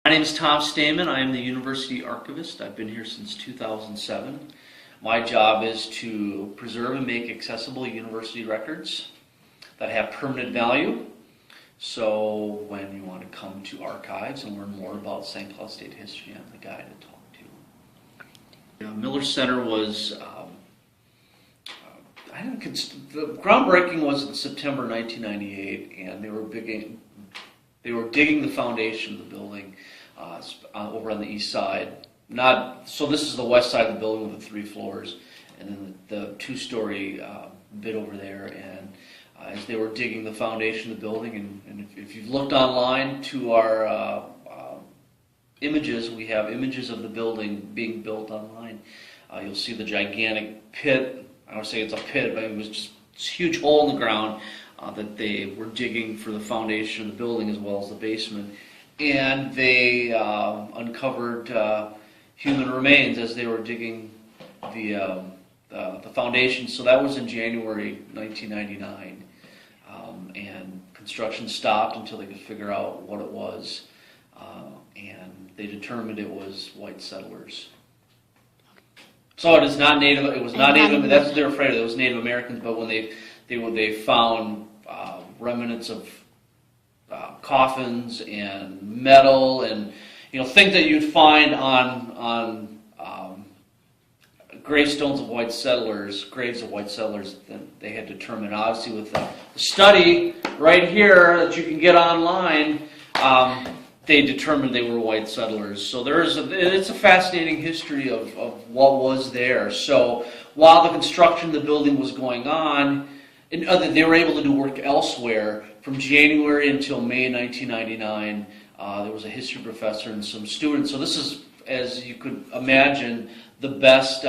My name is Tom Stamen. I am the University Archivist. I've been here since 2007. My job is to preserve and make accessible university records that have permanent value. So when you want to come to archives and learn more about St. Cloud State history, I'm the guy to talk to. Miller Center was, the groundbreaking was in September 1998, and they were digging the foundation of the building over on the east side. So this is the west side of the building with the 3 floors, and then the 2-story bit over there. And as they were digging the foundation of the building, and if you've looked online to our images, we have images of the building being built online. You'll see the gigantic pit. I don't say it's a pit, but it was just this huge hole in the ground that they were digging for the foundation of the building as well as the basement. And they uncovered human remains as they were digging the foundation. So that was in January 1999. And construction stopped until they could figure out what it was. And they determined it was white settlers. So it is not Native. It was not Native. That's what they were afraid of. It was Native Americans. But when they found remnants of coffins and metal and things that you'd find on gravestones of white settlers, graves of white settlers, then they had determined, obviously, with the study right here that you can get online, they determined they were white settlers. So it's a fascinating history of what was there. So while the construction of the building was going on, they were able to do work elsewhere. From January until May 1999, there was a history professor and some students. So this is, as you could imagine, the best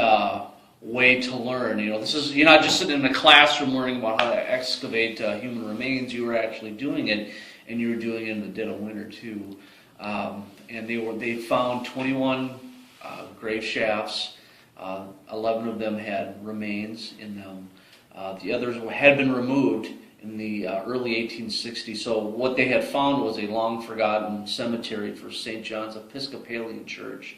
way to learn. You're not just sitting in a classroom learning about how to excavate human remains. You were actually doing it, and you were doing it in the dead of winter too. And they found 21 grave shafts. 11 of them had remains in them. The others had been removed in the early 1860s. So what they had found was a long-forgotten cemetery for St. John's Episcopalian Church.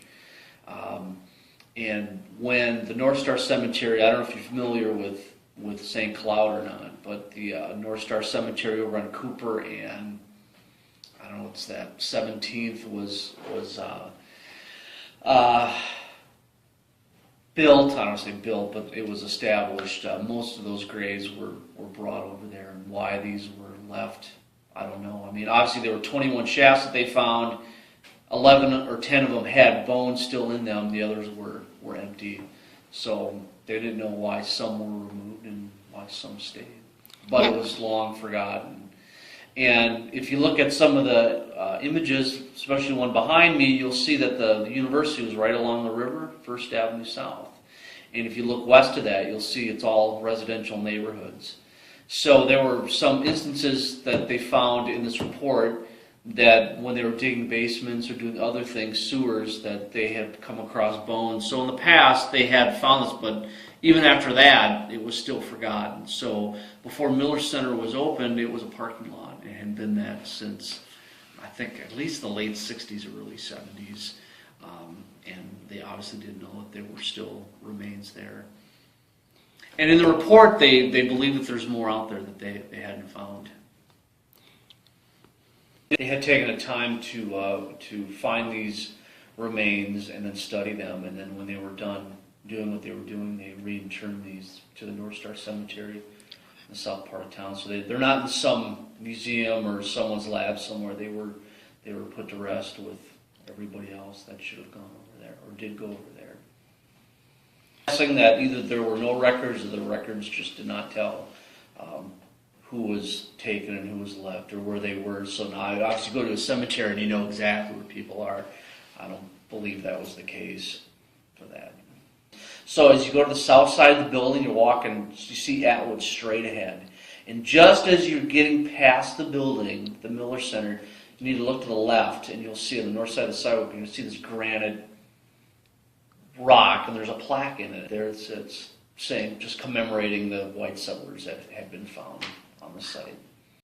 And when the North Star Cemetery, I don't know if you're familiar with St. Cloud or not, but the North Star Cemetery over on Cooper and, I don't know what's that, 17th was built. I don't want to say built, but it was established. Most of those graves were brought over there, and why these were left, I don't know. I mean, obviously there were 21 shafts that they found. 11 or 10 of them had bones still in them. The others were empty. So they didn't know why some were removed and why some stayed. But it was long forgotten. And if you look at some of the images, especially the one behind me, you'll see that the university was right along the river, First Avenue South. And if you look west of that, you'll see it's all residential neighborhoods. So there were some instances that they found in this report that when they were digging basements or doing other things, sewers, that they had come across bones. So in the past, they had found this, but even after that, it was still forgotten. So before Miller Center was opened, it was a parking lot. It had been that since, I think, at least the late 60s or early 70s. And they obviously didn't know that there were still remains there. And in the report, they believe that there's more out there that they hadn't found. They had taken the time to find these remains and then study them, and then when they were done doing what they were doing, they reinterned these to the North Star Cemetery in the south part of town. So they're not in some museum or someone's lab somewhere. They were put to rest with everybody else that should have gone over there or did go over there. Guessing that either there were no records or the records just did not tell who was taken and who was left or where they were. So now I obviously go to a cemetery and you know exactly where people are. I don't believe that was the case for that. So as you go to the south side of the building, you're walking, you see Atwood straight ahead. And just as you're getting past the building, the Miller Center, you need to look to the left and you'll see on the north side of the sidewalk, you'll see this granite rock and there's a plaque in it. There it's saying, just commemorating the white settlers that had been found on the site.